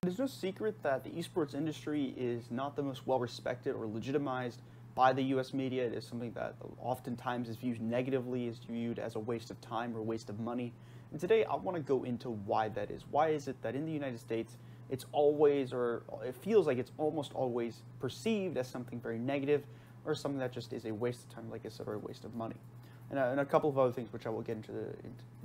There's no secret that the esports industry is not the most well-respected or legitimized by the US media. It is something that oftentimes is viewed negatively, is viewed as a waste of time or waste of money. And today I want to go into why that is. Why is it that in the United States it's always, or it feels like it's almost always perceived as something very negative or something that just is a waste of time, like I said, or a waste of money. And a couple of other things which I will get into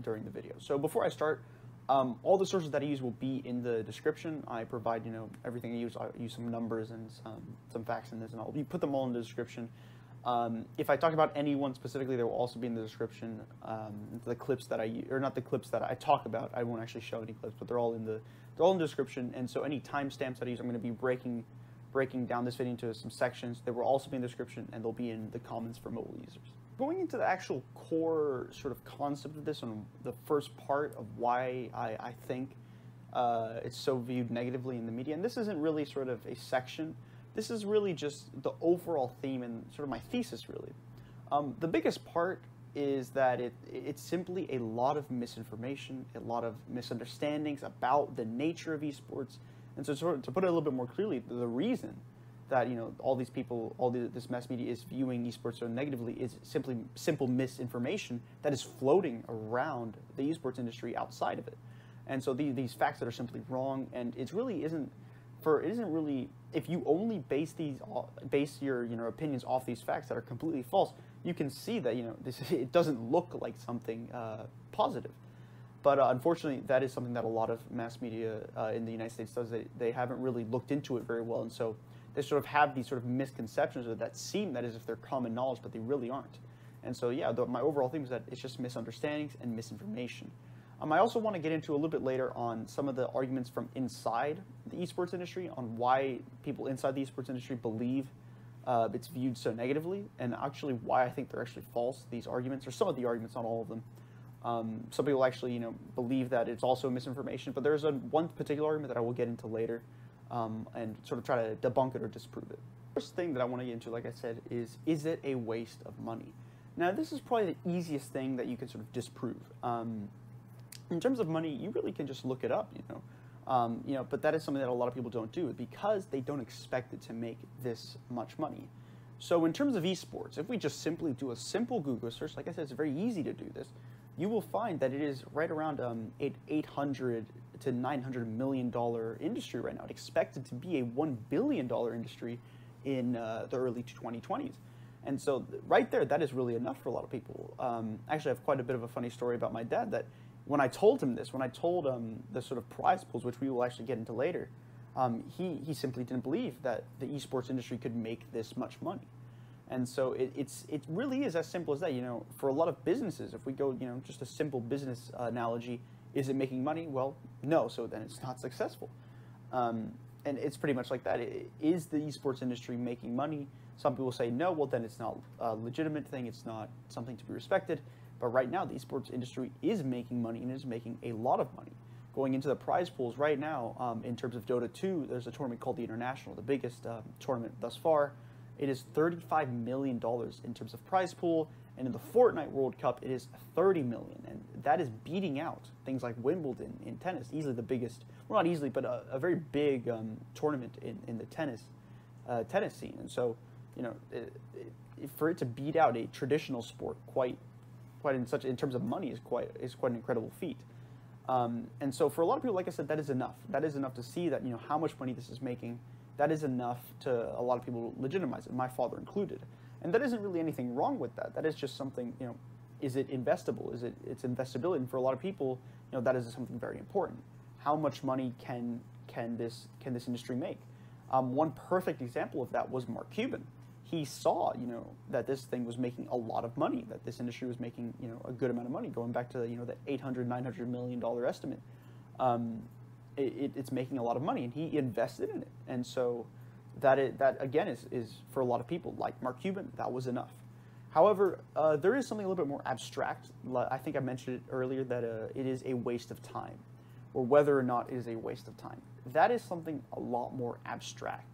during the video. So before I start, all the sources that I use will be in the description. I provide, everything I use some numbers and some facts in this, and I'll put them all in the description. If I talk about anyone specifically, they will also be in the description. The clips that I use, or not the clips that I talk about, I won't actually show any clips, but they're all in the description. And so any timestamps that I use, I'm going to be breaking down this video into some sections. They will also be in the description, and they'll be in the comments for mobile users. Going into the actual core sort of concept of this, and the first part of why I think it's so viewed negatively in the media, and this isn't really sort of a section, this is really just the overall theme and sort of my thesis, really. The biggest part is that it's simply a lot of misinformation, a lot of misunderstandings about the nature of esports. And so to put it a little bit more clearly, the reason that all these people, this mass media is viewing esports so negatively is simple misinformation that is floating around the esports industry outside of it. And so these facts that are simply wrong, and it isn't really, if you only base your opinions off these facts that are completely false, you can see that it doesn't look like something positive. But unfortunately, that is something that a lot of mass media in the United States does. They haven't really looked into it very well, and so they sort of have these sort of misconceptions that seem that as if they're common knowledge, but they really aren't. And so yeah, my overall theme is that it's just misunderstandings and misinformation. I also want to get into a little bit later on some of the arguments from inside the esports industry on why people inside the esports industry believe it's viewed so negatively, and actually why I think they're actually false, these arguments, or some of the arguments, not all of them. Some people actually, believe that it's also misinformation, but there's one particular argument that I will get into later, and sort of try to debunk it or disprove it. First thing that I want to get into, like I said, is it a waste of money? Now, this is probably the easiest thing that you can sort of disprove. In terms of money, you really can just look it up, but that is something that a lot of people don't do because they don't expect it to make this much money. So in terms of esports, if we just simply do a simple Google search, like I said, it's very easy to do this, you will find that it is right around $800 to $900 million industry right now. It's expected to be a $1 billion industry in the early 2020s. And so right there, that is really enough for a lot of people. Actually, I have quite a bit of a funny story about my dad that when I told him this, when I told the sort of prize pools, which we will actually get into later, he simply didn't believe that the esports industry could make this much money. And so it really is as simple as that. For a lot of businesses, if we go, just a simple business analogy, is it making money? Well, no, so then it's not successful. And it's pretty much like that. Is the esports industry making money? Some people say no, well then it's not a legitimate thing, it's not something to be respected. But right now, the esports industry is making money and is making a lot of money. Going into the prize pools right now, in terms of Dota 2, there's a tournament called the International, the biggest tournament thus far. It is $35 million in terms of prize pool, and in the Fortnite World Cup, it is $30 million, and that is beating out things like Wimbledon in tennis, easily the biggest, well not easily, but a very big tournament in the tennis scene. And so, for it to beat out a traditional sport quite in terms of money is quite an incredible feat. And so for a lot of people, like I said, that is enough. That is enough to see that how much money this is making. That is enough to a lot of people legitimize it, my father included. And that isn't really anything wrong with that. That is just something, is it investable? It's investability? And for a lot of people, that is something very important. How much money can this industry make? One perfect example of that was Mark Cuban. He saw, that this thing was making a lot of money, that this industry was making, a good amount of money, going back to, that $800, $900 million estimate. It's making a lot of money, and he invested in it. And so that again is for a lot of people, like Mark Cuban, that was enough. However, there is something a little bit more abstract. I think I mentioned it earlier that it is a waste of time, or whether or not it is a waste of time. That is something a lot more abstract.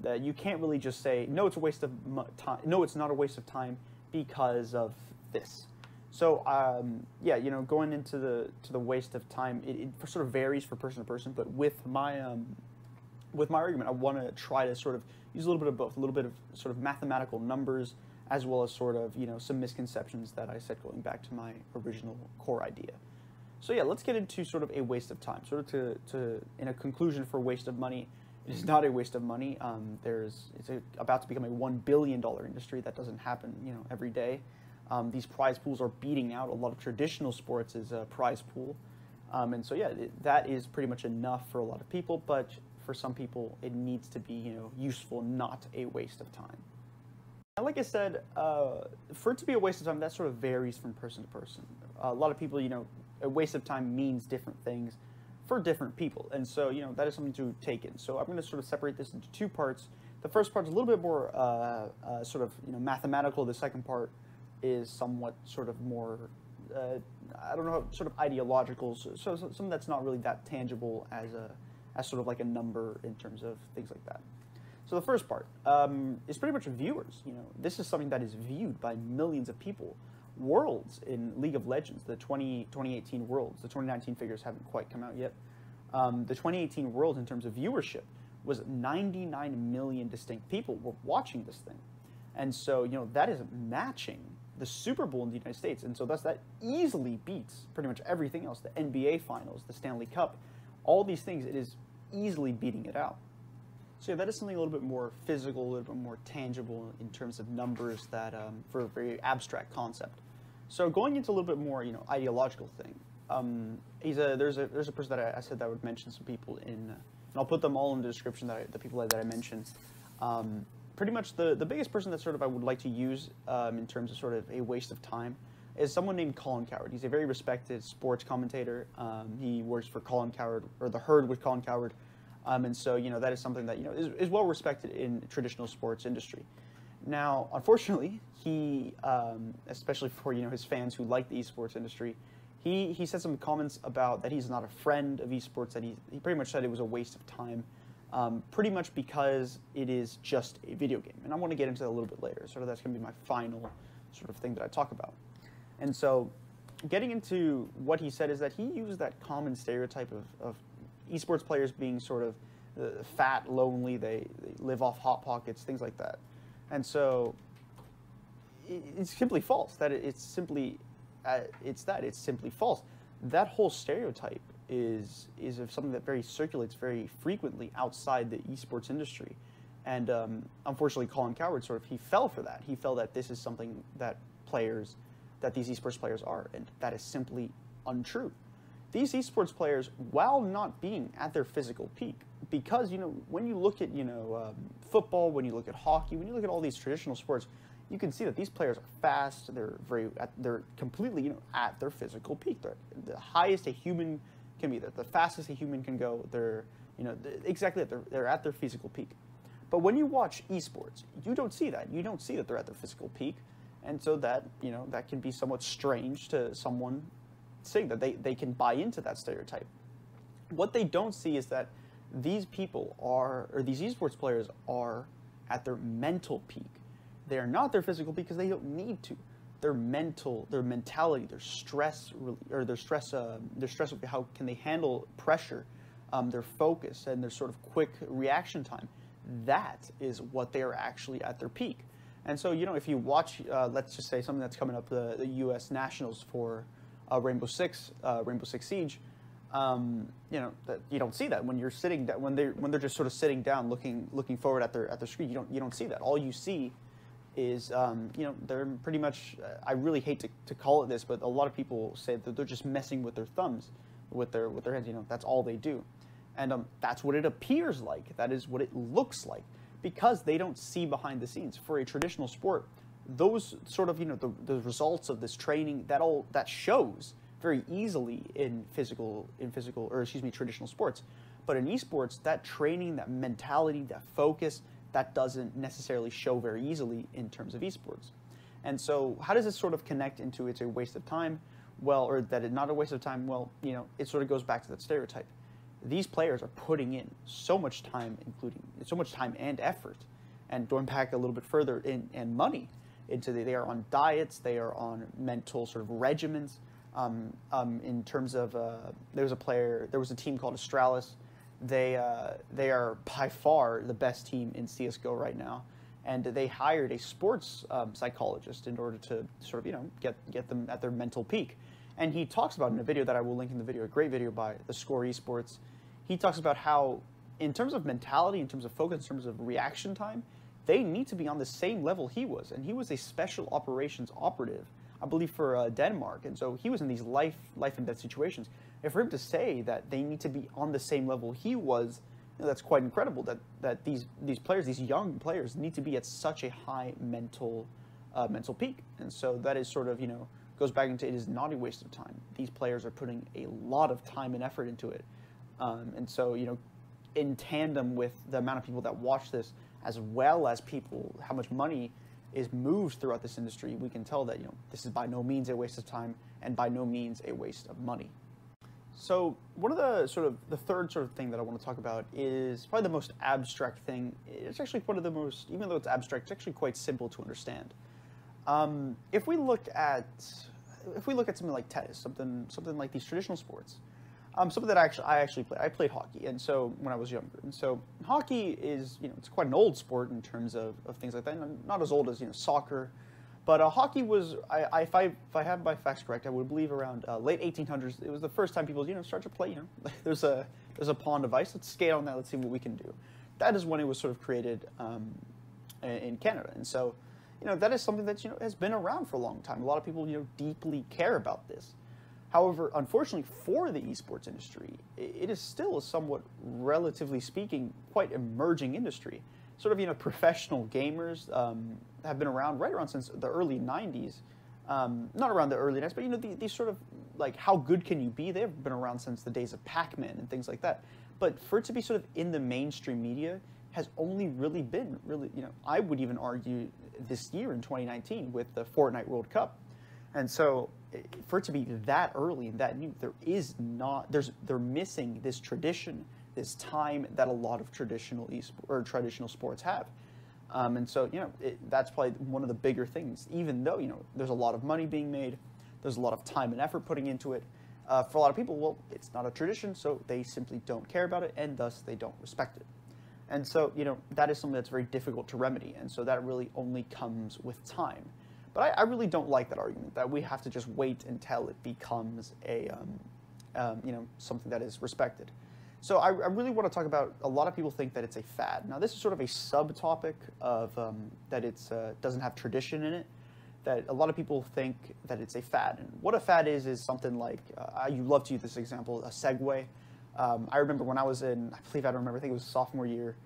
That you can't really just say, no, it's a waste of time. No, it's not a waste of time because of this. So yeah, going into the waste of time, it sort of varies for person to person. But with my argument, I want to try to sort of use a little bit of both, a little bit of sort of mathematical numbers, as well as sort of some misconceptions that I said going back to my original core idea. So yeah, let's get into sort of a waste of time. Sort of to in a conclusion for waste of money, it is not a waste of money. It's about to become a $1 billion industry. That doesn't happen every day. These prize pools are beating out a lot of traditional sports as a prize pool. And so yeah, that is pretty much enough for a lot of people, but for some people it needs to be useful, not a waste of time. Now, like I said, for it to be a waste of time, that sort of varies from person to person. A lot of people, a waste of time means different things for different people, and so that is something to take in. So I'm going to sort of separate this into two parts. The first part is a little bit more sort of mathematical. The second part is somewhat sort of more I don't know, sort of ideological. So something that's not really that tangible as sort of like a number in terms of things like that. So the first part is pretty much viewers. This is something that is viewed by millions of people. Worlds in League of Legends, the 2018 Worlds, the 2019 figures haven't quite come out yet. The 2018 Worlds in terms of viewership was 99 million distinct people were watching this thing. And so, that is matching the Super Bowl in the United States. And so thus that easily beats pretty much everything else, the NBA Finals, the Stanley Cup, all these things, it is easily beating it out. So yeah, that is something a little bit more physical, a little bit more tangible in terms of numbers that, for a very abstract concept. So going into a little bit more, ideological thing. There's a person that I said that I would mention some people in, and I'll put them all in the description, the people that I mentioned. Pretty much the biggest person that sort of I would like to use in terms of sort of a waste of time is someone named Colin Cowherd. He's a very respected sports commentator. He works for Colin Cowherd, or The Herd with Colin Cowherd. And so, that is something that, is well respected in the traditional sports industry. Now, unfortunately, he, especially for, his fans who like the esports industry, he said some comments about that he's not a friend of esports, that he pretty much said it was a waste of time, pretty much because it is just a video game. And I want to get into that a little bit later. Sort of that's going to be my final sort of thing that I talk about. And so getting into what he said is that he used that common stereotype of esports players being sort of fat, lonely, they live off Hot Pockets, things like that. And so it's simply false. It's simply false. That whole stereotype is of something that circulates very frequently outside the esports industry. And unfortunately, Colin Cowherd he fell for that. He felt that this is something that these esports players are, and that is simply untrue. These esports players, while not being at their physical peak, because when you look at football, when you look at hockey, when you look at all these traditional sports, you can see that these players are fast. They're completely at their physical peak. They're the highest a human can be. The fastest a human can go. They're exactly they're at their physical peak. But when you watch esports, you don't see that. You don't see that they're at their physical peak, and so that that can be somewhat strange to someone saying that they can buy into that stereotype. What they don't see is that these people these esports players are at their mental peak. They are not their physical peak because they don't need to. Their mentality, their stress, how can they handle pressure, their focus, and their sort of quick reaction time. That is what they are actually at their peak. And so, if you watch, let's just say something that's coming up, the U.S. Nationals for Rainbow Six Siege, that you don't see that when you're sitting down, when they're just sort of sitting down, looking forward at their screen. You don't see that. All you see is they're pretty much. I really hate to call it this, but a lot of people say that they're just messing with their thumbs, with their hands. That's all they do, and that's what it appears like. That is what it looks like, because they don't see behind the scenes. For a traditional sport, those sort of the results of this training, that shows very easily in traditional sports. But in esports, that training, that mentality, that focus, that doesn't necessarily show very easily in terms of esports. And so how does this sort of connect into it's a waste of time? Well, or that it's not a waste of time? Well, it sort of goes back to that stereotype. These players are putting in so much time, and effort, and going back a little bit further, and money. they are on diets, they are on mental sort of regimens. In terms of there was a team called Astralis. They are by far the best team in CS:GO right now, and they hired a sports psychologist in order to sort of get them at their mental peak. And he talks about in a video that I will link in the video, a great video by The Score eSports. He talks about how, in terms of mentality, in terms of focus, in terms of reaction time, they need to be on the same level he was. And he was a special operations operative, I believe, for Denmark. And so he was in these life and death situations. And for him to say that they need to be on the same level he was, that's quite incredible. That these players, these young players, need to be at such a high mental peak. And so that is sort of, goes back into, it is not a waste of time. These players are putting a lot of time and effort into it. And so, in tandem with the amount of people that watch this, as well as how much money is moved throughout this industry, we can tell that, this is by no means a waste of time and by no means a waste of money. So one of the third sort of thing that I want to talk about is probably the most abstract thing. It's actually one of the most, even though it's abstract, it's actually quite simple to understand. If we look at something like tennis, something like these traditional sports, something that I actually played. I played hockey, and so when I was younger, and so hockey is it's quite an old sport in terms of things like that. Not as old as soccer, but hockey was, if I have my facts correct, I would believe around late 1800s. It was the first time people start to play. There's a pond of ice. Let's skate on that. Let's see what we can do. That is when it was sort of created in Canada, and so that is something that has been around for a long time. A lot of people deeply care about this. However, unfortunately for the esports industry, it is still a somewhat, relatively speaking, quite emerging industry. Sort of, professional gamers have been around right around since the early 90s. Not around the early 90s, but, these sort of, like, how good can you be? They've been around since the days of Pac-Man and things like that. But for it to be sort of in the mainstream media has only really been, I would even argue this year in 2019 with the Fortnite World Cup. And so, for it to be that early and that new, they're missing this tradition, this time that a lot of traditional sports have. And so, that's probably one of the bigger things. Even though, there's a lot of money being made, there's a lot of time and effort putting into it. For a lot of people, well, it's not a tradition, so they simply don't care about it, and thus they don't respect it. And so, that is something that's very difficult to remedy. And so that really only comes with time. But I really don't like that argument that we have to just wait until it becomes something that is respected. So I really want to talk about, a lot of people think that it's a fad. Now, this is sort of a subtopic of that it doesn't have tradition in it, that a lot of people think that it's a fad. And what a fad is something like, you love to use this example, a Segway. I remember when I was in, I think it was sophomore year,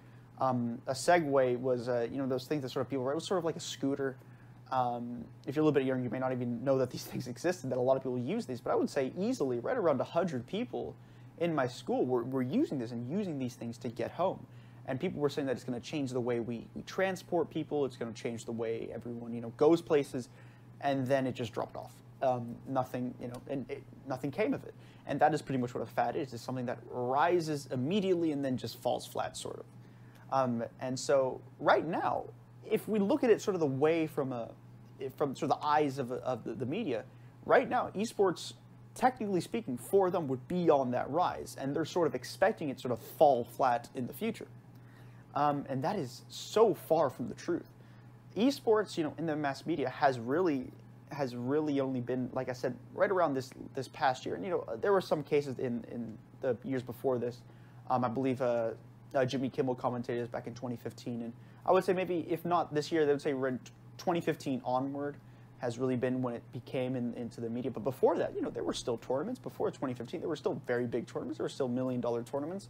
a Segway was, those things that sort of people, it was sort of like a scooter. If you're a little bit younger, you may not even know that these things existed, that a lot of people use these, but I would say easily right around 100 people in my school were using this and using these things to get home. And people were saying that it's going to change the way we transport people, it's going to change the way everyone, goes places, and then it just dropped off. Nothing, nothing came of it. And that is pretty much what a fad is. It's something that rises immediately and then just falls flat, sort of. And so right now, if we look at it sort of the way from sort of the eyes of the media, right now, esports, technically speaking, for them would be on that rise, and they're sort of expecting it sort of fall flat in the future. And that is so far from the truth. Esports, in the mass media has really only been, like I said, right around this past year. And there were some cases in the years before this. I believe Jimmy Kimmel commentated this back in 2015, and I would say maybe, if not this year, they would say 2015 onward has really been when it became into the media. But before that, there were still tournaments. Before 2015, there were still very big tournaments. There were still $1 million tournaments,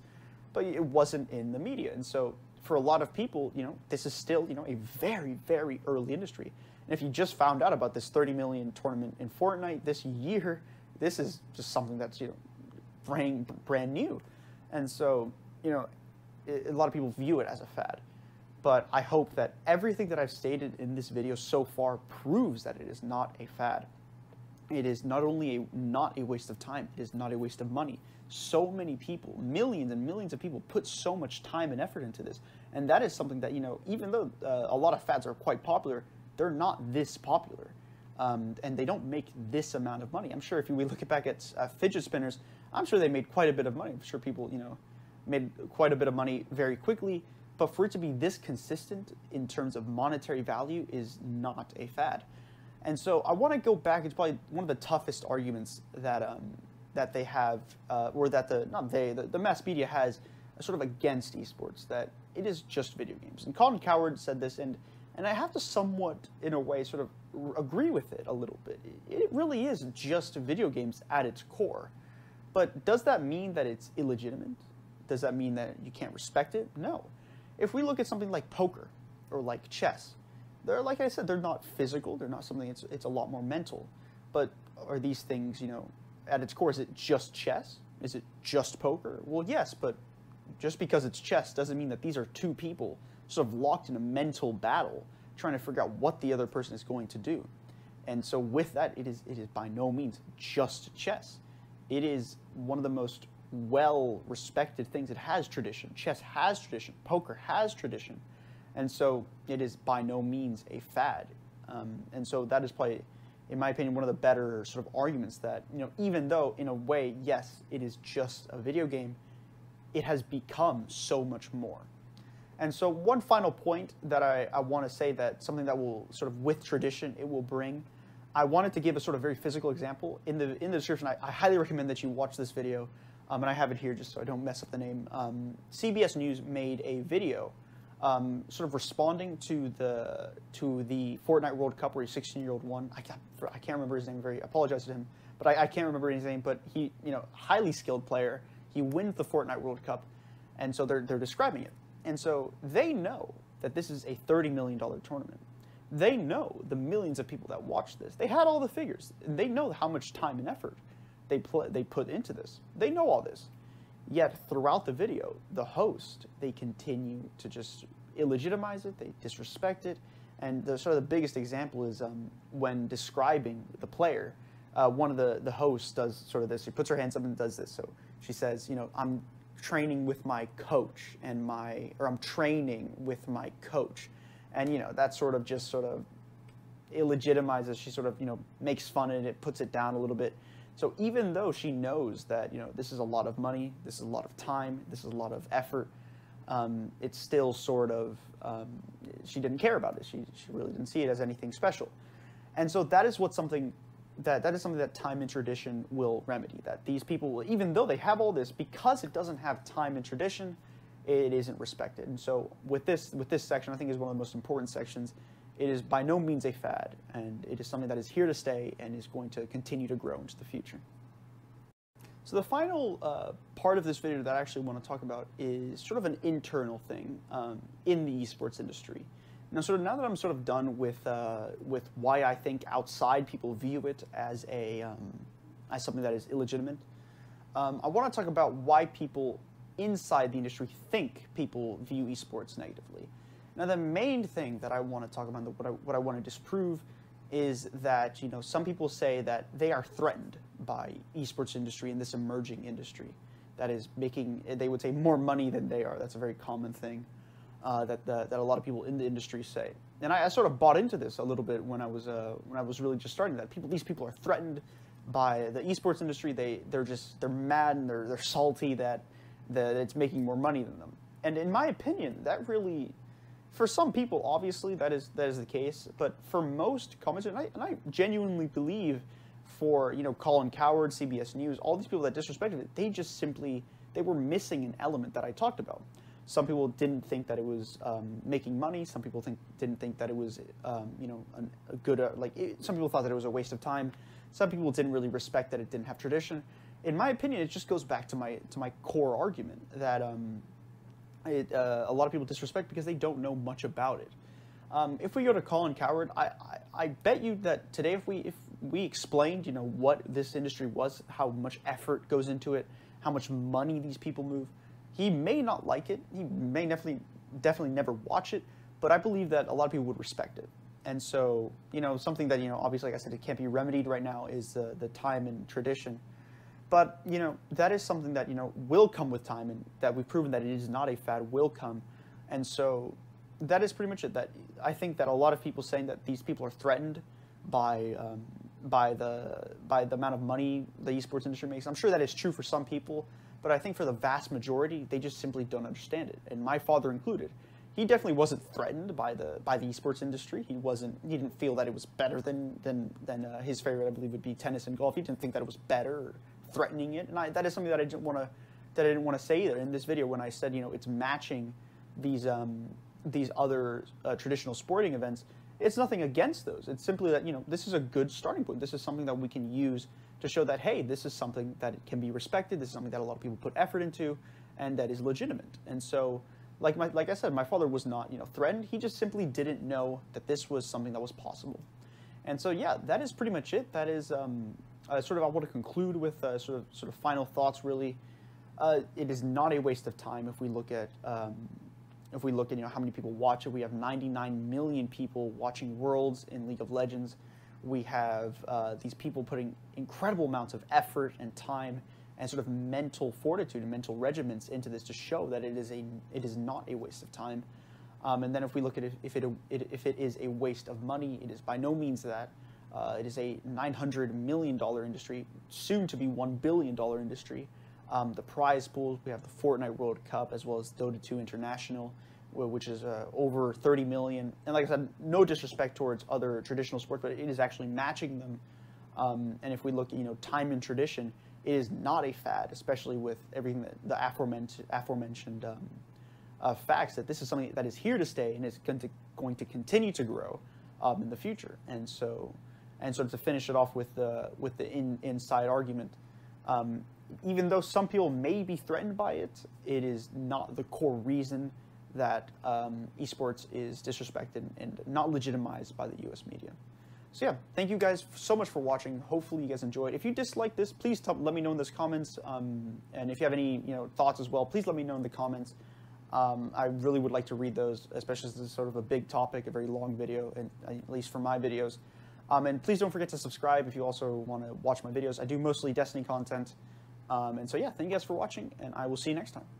but it wasn't in the media. And so for a lot of people, this is still, a very, very early industry. And if you just found out about this 30 million tournament in Fortnite this year, this is just something that's, brand new. And so, a lot of people view it as a fad. But I hope that everything that I've stated in this video so far proves that it is not a fad. It is not only not a waste of time, it is not a waste of money. So many people, millions and millions of people, put so much time and effort into this. And that is something that, even though a lot of fads are quite popular, they're not this popular. And they don't make this amount of money. I'm sure if we look back at fidget spinners, I'm sure they made quite a bit of money. I'm sure people, made quite a bit of money very quickly. But for it to be this consistent in terms of monetary value is not a fad. And so I want to go back. It's probably one of the toughest arguments that that they have, or that the mass media has, sort of against esports, that it is just video games. And Colin Cowherd said this, and I have to somewhat, in a way, sort of agree with it a little bit. It really is just video games at its core. But does that mean that it's illegitimate? Does that mean that you can't respect it? No. If we look at something like poker or like chess, they're, like I said, they're not physical. They're not something, it's a lot more mental. But are these things, at its core, is it just chess? Is it just poker? Well, yes, but just because it's chess doesn't mean that these are two people sort of locked in a mental battle trying to figure out what the other person is going to do. And so with that, it is by no means just chess. It is one of the most well-respected things. It has tradition. Chess has tradition. Poker has tradition. And so it is by no means a fad. And so that is probably, in my opinion, one of the better sort of arguments that, even though in a way, yes, it is just a video game, it has become so much more. And so one final point that I want to say, that something that will sort of, with tradition, it will bring. I wanted to give a sort of very physical example. In the description, I highly recommend that you watch this video. And I have it here just so I don't mess up the name. CBS News made a video sort of responding to the Fortnite World Cup where a 16-year-old won. I can't remember his name. I apologize to him, but I can't remember his name. But he, highly skilled player. He wins the Fortnite World Cup, and so they're describing it. And so they know that this is a $30 million tournament. They know the millions of people that watch this. They had all the figures. They know how much time and effort they put into this. They know all this. Yet throughout the video, the host, they continue to just illegitimize it. They disrespect it. And sort of the biggest example is when describing the player, one of the hosts does sort of this. She puts her hands up and does this. So she says, I'm training with my coach I'm training with my coach. And, that sort of illegitimizes. She sort of, makes fun of it, puts it down a little bit. So even though she knows that, this is a lot of money, this is a lot of time, this is a lot of effort, it's still sort of, she didn't care about it. She really didn't see it as anything special. And so that is something that time and tradition will remedy. That these people, even though they have all this, because it doesn't have time and tradition, it isn't respected. And so with this section, I think is one of the most important sections. It is by no means a fad, and it is something that is here to stay and is going to continue to grow into the future. So the final part of this video that I actually want to talk about is sort of an internal thing in the esports industry. Now, now that I'm sort of done with why I think outside people view it as as something that is illegitimate, I want to talk about why people inside the industry think people view esports negatively. Now, the main thing that I want to talk about, what I want to disprove, is that some people say that they are threatened by esports industry and this emerging industry that is making, they would say, more money than they are. That's a very common thing that a lot of people in the industry say. And I sort of bought into this a little bit when I was really just starting. That these people are threatened by the esports industry. They're mad and they're salty that it's making more money than them. And in my opinion, that really, for some people, obviously, that is the case. But for most commenters, and I genuinely believe for, Colin Cowherd, CBS News, all these people that disrespected it, they were missing an element that I talked about. Some people didn't think that it was making money. Some people didn't think that it was, a good, some people thought that it was a waste of time. Some people didn't really respect that it didn't have tradition. In my opinion, it just goes back to my core argument that a lot of people disrespect because they don't know much about it. If we go to Colin Cowherd, I bet you that today, if we explained, what this industry was, how much effort goes into it, how much money these people move, he may not like it. He may definitely never watch it, but I believe that a lot of people would respect it. And so, something that, obviously, like I said, it can't be remedied right now is the time and tradition. But, that is something that, will come with time, and that we've proven that it is not a fad, will come. And so that is pretty much it. That I think that a lot of people saying that these people are threatened by the amount of money the esports industry makes. I'm sure that is true for some people, but I think for the vast majority, they just simply don't understand it. And my father included. He definitely wasn't threatened by the esports industry. He didn't feel that it was better than his favorite, I believe, would be tennis and golf. He didn't think that it was better or threatening it. And that is something that I didn't want to say either in this video when I said, it's matching these other traditional sporting events. It's nothing against those. It's simply that, this is a good starting point. This is something that we can use to show that, hey, this is something that can be respected. This is something that a lot of people put effort into and that is legitimate. And so, like I said, my father was not, threatened. He just simply didn't know that this was something that was possible. And so, yeah, that is pretty much it. That is sort of, I want to conclude with sort of final thoughts, really. It is not a waste of time if we look at how many people watch it. We have 99 million people watching Worlds in League of Legends. We have these people putting incredible amounts of effort and time and sort of mental fortitude and mental regiments into this to show that it is not a waste of time. And then if we look at it, if it is a waste of money, it is by no means that. It is a $900 million industry, soon to be $1 billion industry. The prize pools, we have the Fortnite World Cup as well as Dota 2 International, which is over 30 million. And like I said, no disrespect towards other traditional sports, but it is actually matching them. And if we look at time and tradition, it is not a fad, especially with everything that the aforementioned facts that this is something that is here to stay and is going to continue to grow in the future. And so to finish it off with the inside argument. Even though some people may be threatened by it, it is not the core reason that esports is disrespected and not legitimized by the U.S. media. So yeah, thank you guys so much for watching. Hopefully you guys enjoyed. If you dislike this, please let me know in the comments. And if you have any thoughts as well, please let me know in the comments. I really would like to read those, especially as this is sort of a big topic, a very long video, and at least for my videos. And please don't forget to subscribe if you also want to watch my videos. I do mostly Destiny content. And so yeah, thank you guys for watching, and I will see you next time.